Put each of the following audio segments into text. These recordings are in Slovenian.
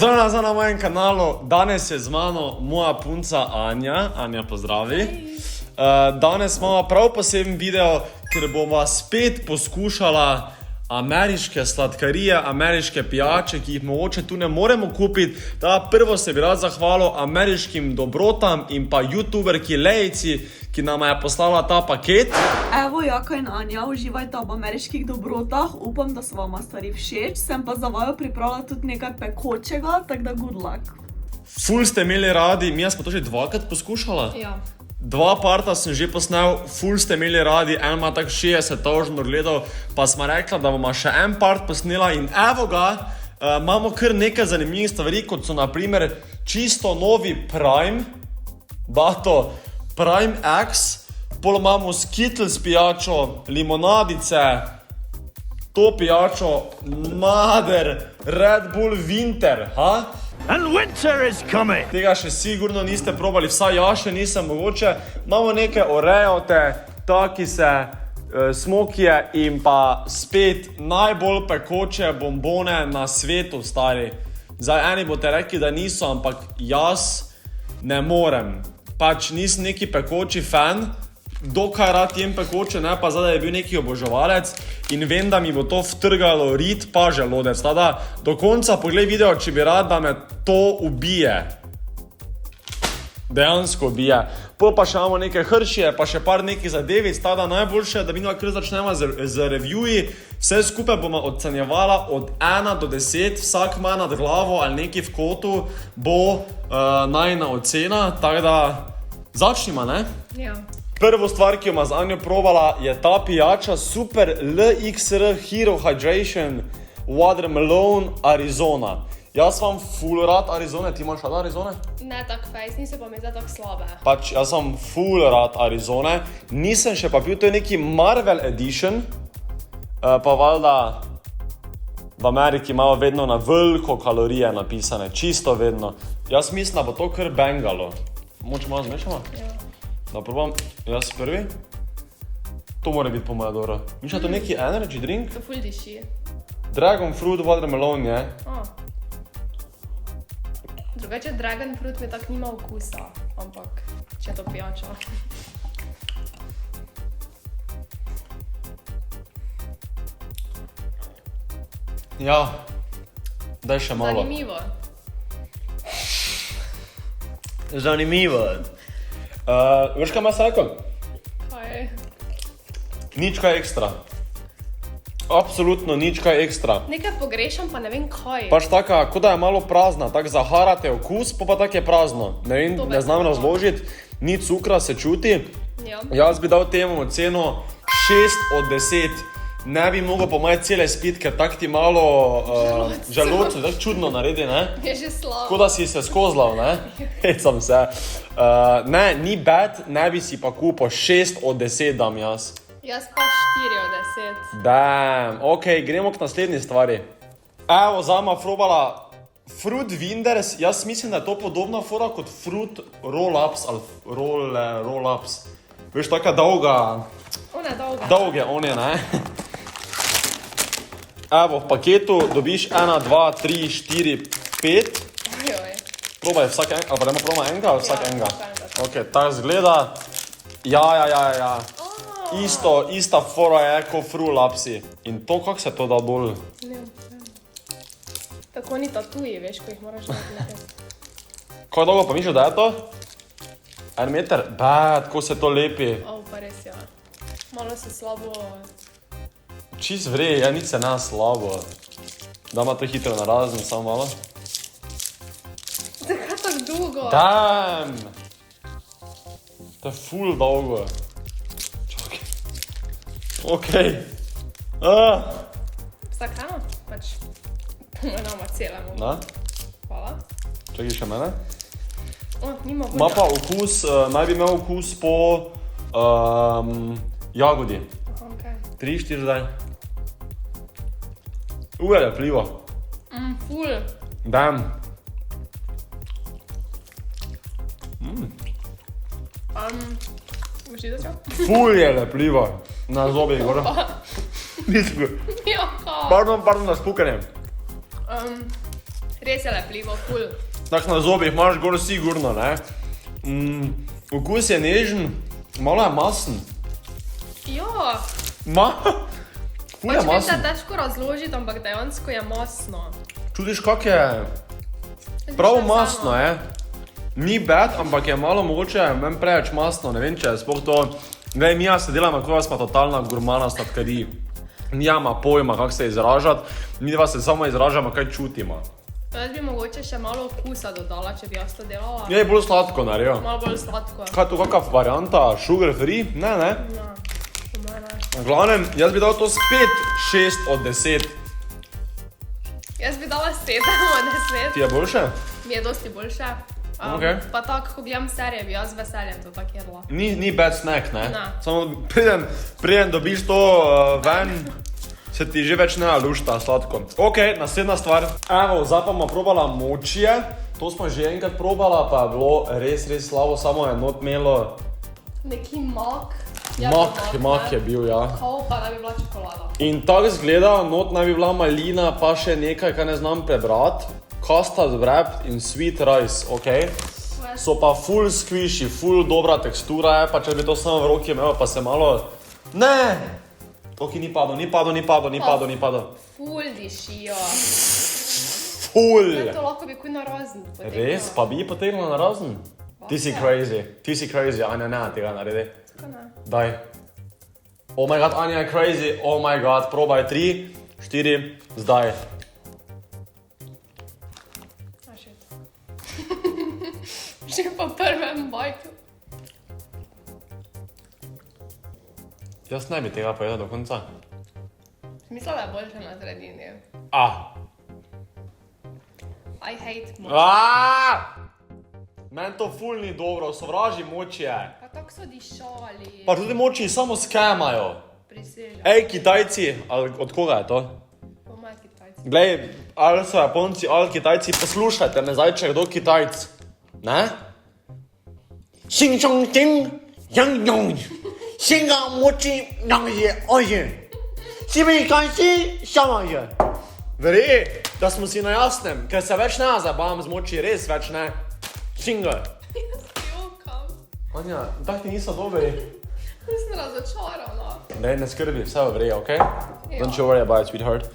Pozdravljena nazaj na mojem kanalu. Danes je z mano moja punca Anja. Anja, pozdravi. Danes imamo prav poseben video, ker bomo spet poskušala ameriške sladkarije, ameriške pijače, ki jih mogoče tu ne moremo kupiti. Prvo se bi rad zahvalil ameriškim dobrotam in pa youtuberki Lejci, ki nama je poslala ta paket. Evo, Jaka in Anja, uživajte v ameriških dobrotah. Upam, da so vama stvari všeč. Sem pa za vaju pripravila tudi nekaj pekočega, tako da good luck. Ful ste imeli radi, mi smo to že dvakrat poskušala. Ja. 2 parta sem že posnel, ful ste imeli radi, en ima tak 60,000 ogledov, pa smo rekla, da bomo še en part posnela in evo ga, imamo kar nekaj zanimivih stvari, kot so naprimer čisto novi Prime, bato Prime X, pol imamo Skittles pijačo, limonadice, to pijačo, Mother, Red Bull Winter, ha? And winter is coming. Tega še sigurno niste probali, vsaj ja še nisem mogoče. Imamo neke oreote, takise, smokije in pa spet najbolj pekoče bombone na svetu, stari. Zdaj eni boste rekli, da niso, ampak jaz ne morem. Pač nisem neki pekoči fan, dokaj rad jem pekoče, ne pa zdaj, da je bil neki oboževalec in vem, da mi bo to vtrgalo rit pa želodec. Tada do konca pogled video, če bi rad, da me to ubije. Dejansko ubije. Pol pa še imamo neke hršije, pa še par nekih zadevic, tada najboljše, da mi kar začnemo z reviewji. Vse skupaj bomo ocenjevala od 1 do 10, vsak ima nad glavo ali neki v kotu bo najina ocena, tako da začnimo, ne? Ja. Prvo stvar, ki jo ima z Anjo probala, je ta pijača Super LXR Hero Hydration Watermelon Arizona. Jaz vam ful rad Arizone, ti imaš rad Arizone? Ne tako fejs, niso pa mi zdaj tako slabe. Pač jaz vam ful rad Arizone, nisem še pa pil, to je neki Marvel Edition, pa valjda v Ameriki imajo vedno na veliko kalorije napisane, čisto vedno. Jaz mislim, da bo to kar bengalo. Moč malo zmešamo? Ja. Da probam jaz prvi. To mora biti po moja dobro. Mišla to neki energy drink? To ful diši. Dragon Fruit Watermelon je. Drugače Dragon Fruit mi tak nima okusa, ampak če to pijača. Ja, daj še malo. Zanimivo. Zanimivo. Veš, kaj ima rekel? Kaj? Nič kaj ekstra. Absolutno nič kaj ekstra. Nekaj pogrešam, pa ne vem kaj. Pač taka, kot da je malo prazna, tak zaharate okus, pa tak je prazno. Ne vem, To ne znam me razložiti, ni cukra, se čuti. Ja. Jaz bi dal temu oceno 6 od 10. Ne bi mogel po moje cele spiti, ker tak ti malo želodcu, tako čudno naredi, ne? Je že slabo. Kot da si se skozlal, ne? Hecam se. Ne, ni bad, ne bi si pa kupil 6 od 10 dam jaz. Jaz pa 4 od 10. Damn, ok, gremo k naslednji stvari. Evo, zama probala Fruit Winders, jaz mislim, da je to podobna fora kot Fruit Roll-Ups ali Roll-Ups. Veš, taka dolga, Ona je dolga. dolge one, ne? Evo, v paketu dobiš 1, 2, 3, 4, 5. Joj. Probaj vsak enega, ali pa dajmo probamo enega ali vsak Ja, enega? vsak enega. Ok, tako zgleda. Ja. Ista fora je kot Fruit-Upsi. In to, kako se to da dol? Ne. Tako ni tatuji, veš, ko jih moraš narediti. Kako dolgo pa misliš, da je to? 1 meter? Bad, ko se to lepi. Pa res ja. Malo se slabo... Čist vrej, ja, nič se ne slabo. Dama to hitro na razen, samo malo. Zakaj tako dolgo? Damn! To je ful dolgo. Čakaj. Ok. Vsak eno? Pač... Nama celemu. Na? Hvala. Čakaj še mene. Nima Ma vonja. pa okus, naj bi imel okus po jagodi. Okay. 3, 4 zdaj. Je lepljivo. Ful. Damn. Boš ti začel? Ful je lepljivo. Na zobi, gor. Ja, Pardon, da spukanjem. Res je lepljivo, ful. Tak na zobih imaš gor sigurno, ne? Okus je nežen, malo je masen. Ja, Ful je pač vem, da masen. je težko razložiti, ampak dejansko je masno. Čudiš, kak je prav masno, je. Ni bad, ampak je malo mogoče meni preveč masno, ne vem, če je sploh to. Glej, Mija se delamo, kot smo totalna gurmana sladkarij. Mija ima pojma, kako se izražati, mi dva se samo izražamo, kaj čutimo. Jaz bi mogoče še malo okusa dodala, če bi jaz to delala. Je bolj sladko naredil. Malo bolj sladko. Kaj je to, kakva varianta, sugar free? Ne. Ja, po mene. V glavnem, jaz bi dal to spet 6 od 10. Jaz bi dala 7 od 10. Ti je boljše? Mi je dosti boljše. Okej. Pa tako, ko gledam serije, bi jaz z veseljem to tako jedla. Ni bad snack, ne? Ne. Samo preden dobiš to ven, se ti že več ne lušta sladko. Ok, naslednja stvar. Evo, zdaj pa bomo probala močije. To smo že enkrat probala, pa je bilo res slabo, samo je not imelo Neki mak. mak je bil, ja. Kao pa naj bi bila čokolada. In tako izgleda, not naj bi bila malina, pa še nekaj, kar ne znam prebrati. Custard wrap in sweet rice, ok? So pa full squishy, full dobra tekstura je, pa če bi to samo v roki imel, pa se malo... Ne! Ok, ni padel. Ful dišijo. Full! To lahko bi kuj na razen. Res? Pa bi ji potegnila na razen? Ti si crazy, Anja, ne, tega naredi. Tako ne. Daj. Oh my god, Anja je crazy, oh my god, probaj 3, 4, zdaj. A shit. Že po prvem bajtu. Jaz ne bi tega pojedel do konca. Mislila, da je boljše na sredini. I hate moč. Meni to ful ni dobro, sovražim močije. Pa tako so dišali. Pa tudi moči samo skemajo. Prisežem. Ej, Kitajci, ali od koga je to? Po moje Kitajci. Glej, ali so Japonci, ali Kitajci, poslušajte me zdaj, če je kdo Kitajc. Ne? Xing chong ting, yang yong. Xinga moči, yang je, oje. Si mi kaj si, sama je. Veri, da smo si na jasnem, ker se več ne zabavam z moči, res več ne. Xinga. Jokam. Anja, tak ti niso dobri. Sem razočarana. Ne skrbi, vse v redu, okej? Don't you worry about it, sweetheart.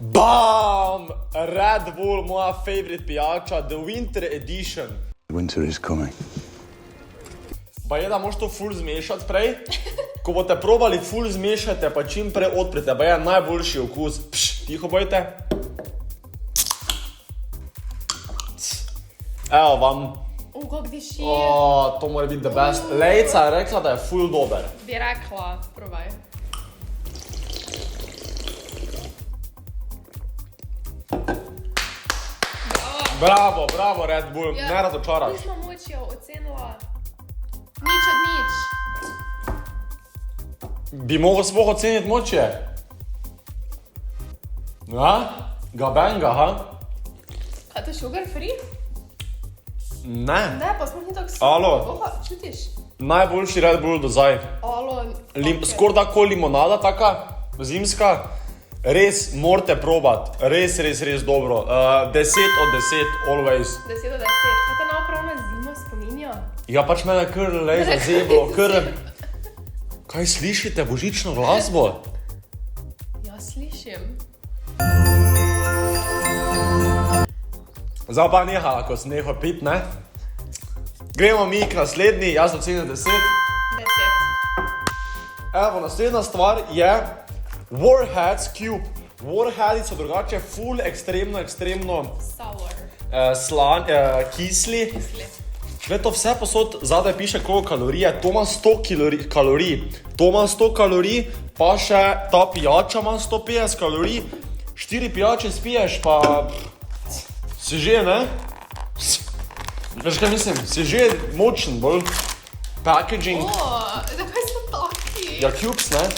BAM! Red Bull, moja favorite pijača, the winter edition. Winter is coming. Pa je, da moš to ful zmešati prej. Ko boste probali ful zmešate, pa čim prej odprite, pa je najboljši okus. Tiho bojte. Evo vam. Kako diši. To mora biti the best. Lejca je rekla, da je ful dober. Bi rekla, probaj. Bravo Red Bull, ne razočaraš. Tu smo močijo ocenila. Nič od nič. Bi mogel sploh oceniti močje? Gabenga, ha? A to sugar free? Ne. Ne, pa sploh ni tako Alo. Opa, čutiš? Najboljši Red Bull do zdaj. Alo. Skoraj tako limonada taka, zimska. Res morate probati, res dobro. 10 od 10, always. 10 od 10. Kaj te naprav na zimo spominja? Ja, pač mene kar lej za zeblo, kar... Kaj slišite, božično glasbo? Ja, slišim. Zdaj pa nehala, ko sem nehal pit, ne? Gremo mi k naslednji, jaz ocenim 10. 10. Evo, naslednja stvar je Warheads Cube. Warheadi so drugače ful ekstremno Sour. kisli. Kisli. Gled, to vse posod zadaj piše koliko kalorije, to ima 100 kalorij, to ima 100 kalorij, pa še ta pijača ima 150 kalorij, 4 pijače spiješ, pa si že, ne? Veš kaj mislim, si že močen, bolj packaging. Zakaj so taki? Ja, cubes, ne?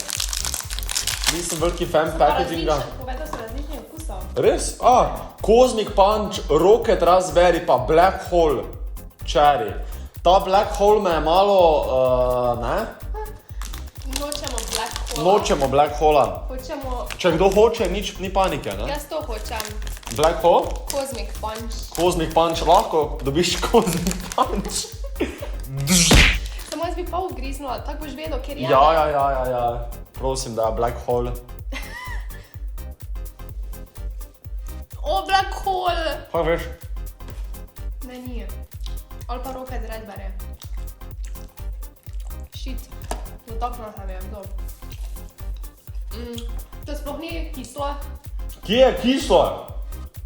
Nisem veliki fan packaginga. Povedal so različni okusa. Res? Cosmic Punch, Rocket Raspberry, pa Black Hole Cherry. Ta Black Hole me je malo, ne? Nočemo Black Hole. Nočemo Black Hola. Hočemo... Če kdo hoče, ni panike, ne? Jaz to hočem. Black hole? Cosmic punch. Cosmic punch, lahko dobiš cosmic punch. Samo jaz bi pol ugriznila, tako boš vedel, kjer je. Ja. Prosim, da je black hole. O, black hole! Kaj veš? Ne, ni. Ali pa roka iz Redberry. Shit. Dotaknila sem je, to. To sploh ni kislo, Kje je kislo?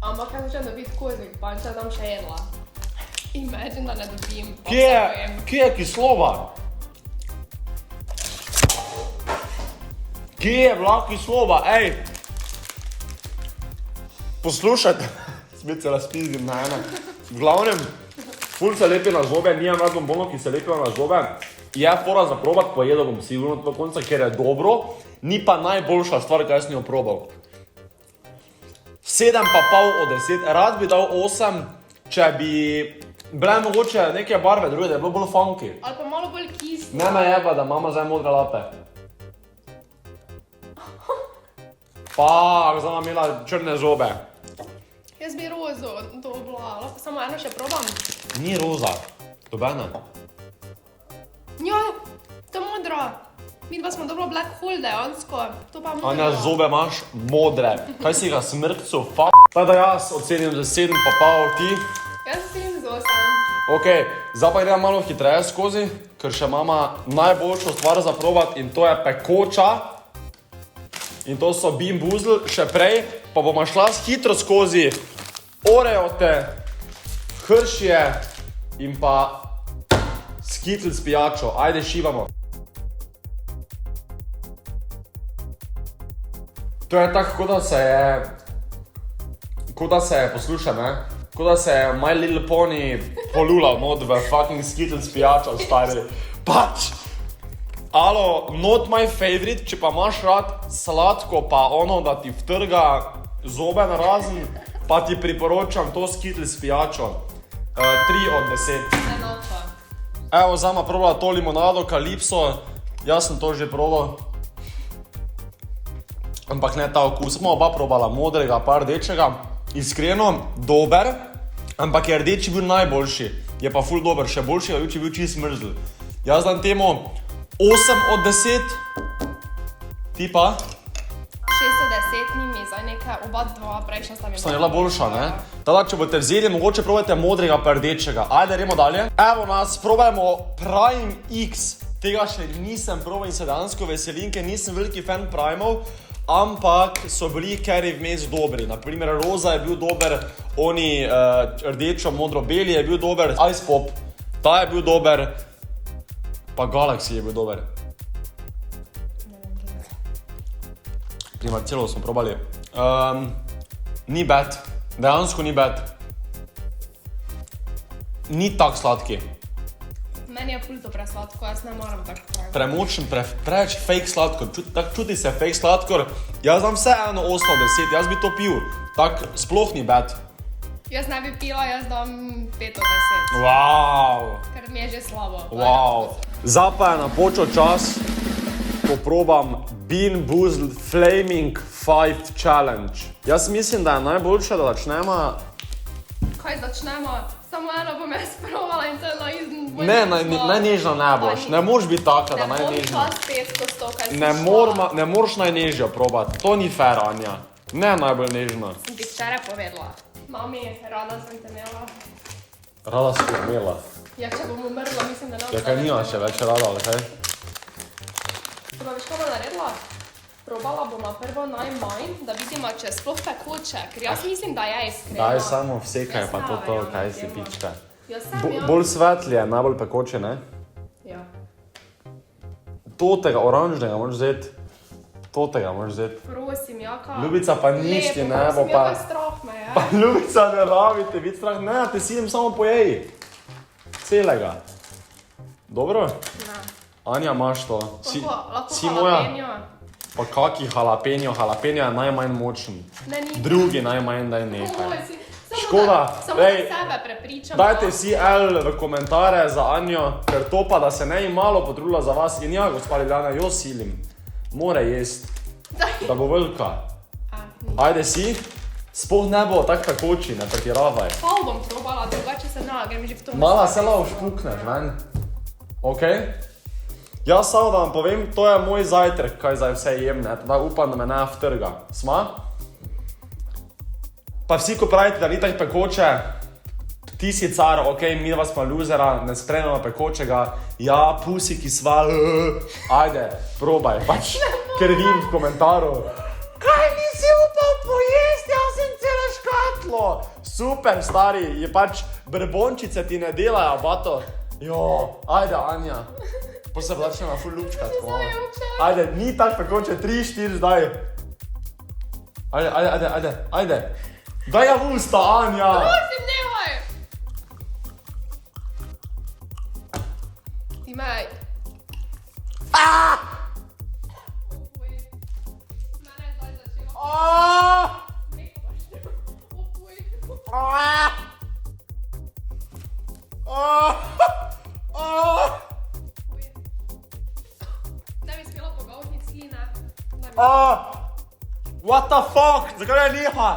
ampak jaz začem dobiti cosmic punch, jaz tam še jedla. Imagine, da ne dobim. pa Kje vse pojem. je kislova? Kje je bila kislova? Ej! Poslušajte, spet se razpizdim na ene. V glavnem, ful se lepi na zobe, nijem rad bombonov, ki se lepijo na zobe. Je fora za probat, pojedel bom sigurno do konca, ker je dobro, ni pa najboljša stvar, kaj sem jo probal. 7,5 od 10, rad bi dal 8, če bi bile mogoče neke barve druge, da je bilo bolj funky. Ali pa malo bolj kislo. Ne me jeba, da mama zdaj modre lape. Fuck, zdaj imam imela črne zobe. Jaz bi rozo dobila, lahko samo eno še probam. Ni roza, dobena. Ja, to je modra. Midva smo dobila black hole dejansko, to pa modra. Anja, zobe imaš modre. Kaj si ga smrkcu, fuck? Tada jaz ocenim za 7,5, ti? Jaz se jim z 8. Ok, zdaj pa gremo malo hitreje skozi, ker še imamo najboljšo stvar za probat in to je pekoča. In to so Bean Boozled, še prej pa bomo šla hitro skozi Oreote, Hersheyje in pa Skittles pijačo. Ajde, šivamo. To je tako, kot da se je, poslušaj, ne? Kot da se je My Little Pony polulal not v fucking Skittles pijačo, stari. Pač! Alo, not my favorite, če pa imaš rad sladko, pa ono, da ti vtrga zobe na razen, pa ti priporočam to Skittles pijačo. 3 od 10. Enako. Evo, zdaj ima probala to limonado, Calypso, jaz sem to že probal. Ampak ne ta okus, smo oba probala modrega pa rdečega. Iskreno, dober, ampak je rdeči bil najboljši. Je pa ful dober, še boljši je bil, če bil čist mrzl. Jaz dam temu 8 od 10. Ti pa? 6 od 10 ni mi, zdaj nekaj, oba dva prejšnja sta mi. Sta bila boljša, ne? Tada, če boste vzeli, mogoče probajte modrega pa rdečega. Ajde, gremo dalje. Evo nas, probajmo Prime X. Tega še nisem probal in se dejansko veselim, ker nisem veliki fan Primeov. Ampak so bili keri vmes dobri. Naprimer, roza je bil dober, oni rdečo, modro, beli je bil dober, Ice Pop, ta je bil dober, pa Galaxy je bil dober. Primer, celo smo probali. Ni bad, dejansko ni bad. Ni tak sladki. Meni je ful to presladko, jaz ne moram tako praviti. Premočen, preveč fake sladkor, čuti se fake sladkor. Jaz dam vse eno 8 od 10, jaz bi to pil, tak sploh ni bad. Jaz ne bi pila, jaz dam 5 od 10, Wow, ker mi je že slabo. wow. Zdaj pa je napočil čas, ko probam Bean Boozled Flaming 5 Challenge. Jaz mislim, da je najboljše, da začnemo. Kaj začnemo? Samo eno bom jaz provala in to je najnežno. Ne, najnežno ne boš, ne moreš biti taka, da najnežno. Ne bom pa spet ko to, kaj si Ne moreš najnežjo probati, to ni fair, Anja. Ne najbolj nežno. Sem ti včeraj povedala. Mami, rada sem te imela. Rada si jo imela. Ja, če bom umrla, mislim, da ne bom. Ja, kaj nima še več rada, ali kaj? Pa veš, kaj bom naredila? Probala bom prvo najmanj, da vidimo, če je sploh pekoče, ker jaz mislim, da je iskreno. Daj samo vsekaj, Jaz pa ne to, verjamem kaj si temu. pička. Jaz sem, ja. Bolj svetli je, najbolj pekoče, ne? Ja. Totega oranžnega moraš vzeti. Totega moraš vzeti. Prosim, jaka. Ljubica, pa nič ti ne bo Prosim, pa. jaka strah me je. Pa Ljubica, ne rabite biti strah. Ne, te si idem samo pojeji. Celega. Dobro? Ne. Anja, imaš to. Lahko Si moja. jalapenjo. Pa kaki jalapenjo? Jalapenjo je najmanj močen. Ne, ni. Drugi najmanj, daj nekaj. Oj, samo Škoda, Samo ej, da sebe prepričam. Dajte si L v komentarje za Anjo, ker to pa, da se ne malo potrudila za vas. In ja, gospa Ljubljana, jo silim. More jest, da bo velika. Ajde si, Sploh ne bo tak pekoči, ne pretiravaj. Pol bom probala, drugače se ne, grem že v to. Mala se lao špukneš, ven. Ok? Jaz samo da vam povem, to je moj zajtrk, kaj zdaj vse jem, ne? Teda upam, da me ne vtrga. Sma? Pa vsi, ko pravite, da ni tak pekoče, ti si car, ok, mi vas pa luzera, ne spremljamo pekočega, ja, pusi, ki sva, ajde, probaj, pač, ker vim v komentaru. Kaj nisi upal pojesti, jaz sem celo škatlo. Super, stari, je pač brbončice ti ne delajo, bato. Jo, ajde, Anja. Pa se vlačne na ful lupčkat. Ajde, ni tak pekoče, 3, 4 zdaj. Ajde. Daj ja v usta, Anja. Prosim, nehaj. Timej. Ne bi smela pogoltniti sline. What the fuck? Zakaj ne liha?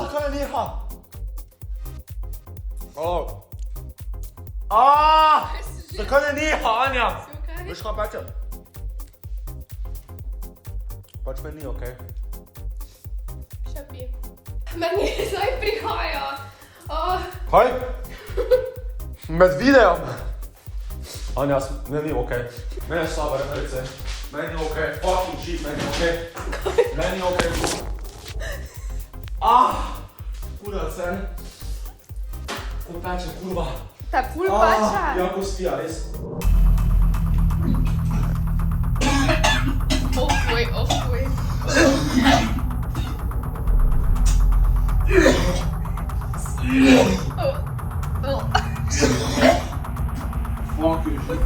Zakaj ne liha? Zakaj ne liha, Anja? Si okej? Veš kaj peče? Pač meni ni okej. Še pi. Meni zdaj prihaja. Kaj? Med videom? Anja, meni ni okej. Meni je slaba reference. Meni ni okej. Fucking shit, meni ni okej. Meni ni okej. Kurac, sen. Ko peče, kurva. Te ful peče. Ja, ko spija, res. Ofuj. Fuck you shit.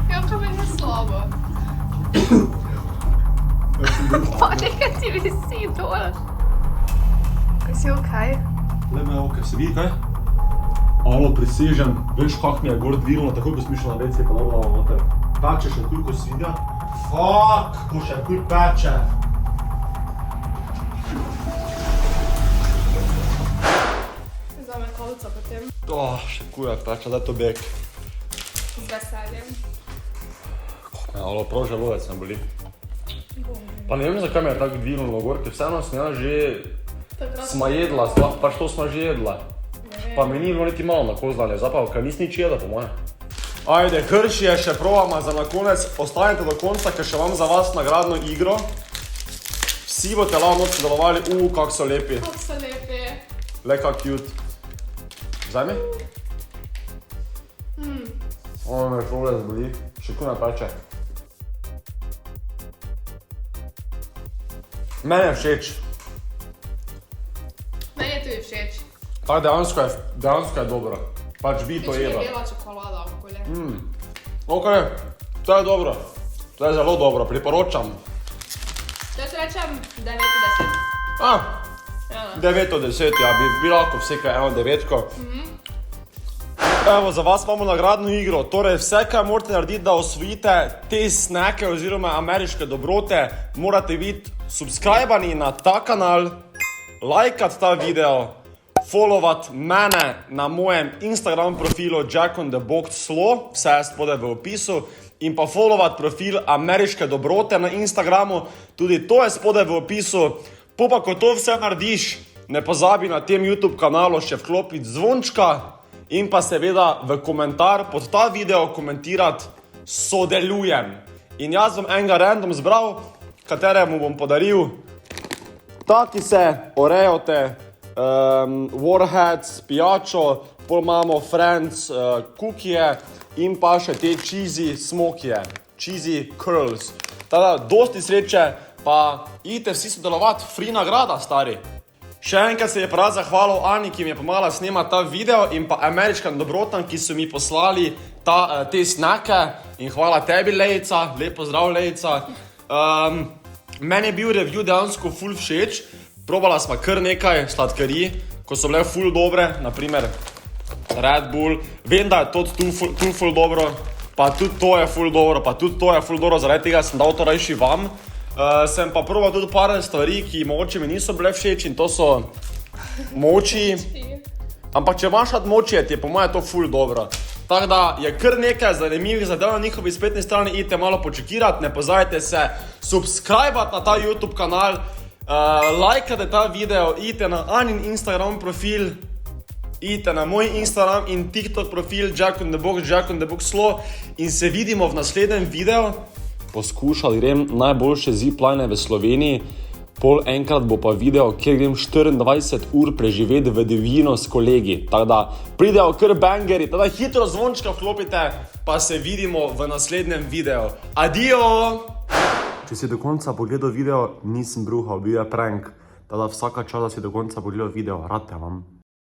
Ja, to meni je slabo. Pa nekaj ti visi dol. Kaj si okej? Le me okej, se vidi kaj? Alo, prisežem, veš kak mi je gor dvirno, tako ko smišljala veci, pa dobro noter. Peče še kuj, ko svinja. Fuck, ko še kuj peče. Zame kolca potem. Še kuj peče, daj to beg. Z veseljem. Alo, prav želodec me boli. Pa ne vem, zakaj mi je tako dvirno gor, ker vseeno sem jaz že sma jedla, pač to sma že jedla. Pa mi ni bilo niti malo nakozlanje, zapravo, ker nis nič jedla po moje. Ajde, Hrši je še probama za na konec, ostanite do konca, ker še imam za vas nagradno igro. Vsi boste lao noč sodelovali, kak so lepi. Kako so lepi. Le kak cute. Vzaj mi? Me žolec boli, še kuj me peče. Meni je všeč. Meni je tudi všeč. Tak dejansko je dobro. Pač bi to jedla. Večer je bela čokolada okolje. Ok, to je dobro. To je zelo dobro, priporočam. Jaz rečem 9 od 10. 9 od 10, ja, bi lahko vsekaj eno 9-ko. Evo, za vas imamo nagradno igro. Torej, vse, kaj morate narediti, da osvojite te snacke oziroma ameriške dobrote, morate biti subscribani na ta kanal, lajkat ta video, followat mene na mojem Instagram profilu JackOnTheBoxSlo, vse je spodaj v opisu, in pa followat profil ameriške dobrote na Instagramu, tudi to je spodaj v opisu. Pa ko to vse narediš, ne pozabi na tem YouTube kanalu še vklopiti zvončka in pa seveda v komentar pod ta video komentirati sodelujem. In jaz bom enega random zbral, kateremu bom podaril taki se, Oreote, Warheads, pijačo, pol imamo Friends, kukije in pa še te cheesy smokije, cheesy curls. Tada, dosti sreče, pa idite vsi sodelovati, free nagrada, stari. Še enkrat se je prav zahvalil Ani, ki mi je pomagala snemati ta video in pa ameriškim dobrotam, ki so mi poslali te snacke. In hvala tebi, Lejica, lepo zdrav, Lejica. Meni je bil review dejansko ful všeč. Probala sva kar nekaj sladkarij, ko so bile ful dobre, naprimer Red Bull. Vem, da je to tu ful dobro, pa tudi to je ful dobro, pa tudi to je ful dobro, zaradi tega sem dal to rajši vam. Sem pa probal tudi par stvari, ki mogoče mi niso bile všeč in to so moči. Ampak če imaš rad moči, ti je po mojem to ful dobro. Tako da je kar nekaj zanimivih zadev na njihovi spletni strani, idite malo počekirati, ne pozabite se subscribati na ta YouTube kanal, lajkate ta video, idite na Anin Instagram profil, idite na moj Instagram in TikTok profil Jack on the Box Slow in se vidimo v naslednjem videu. Poskušali grem najboljše zipline v Sloveniji, pol enkrat bo pa video, kjer grem 24 ur preživeti v divjino s kolegi. Tako da pridejo kar bangeri, tako da hitro zvončka vklopite, pa se vidimo v naslednjem videu. Adijo! Če si do konca pogledal video, nisem bruhal, bil je prank. Tako da vsaka čas, da si do konca pogledal video, rad te imam.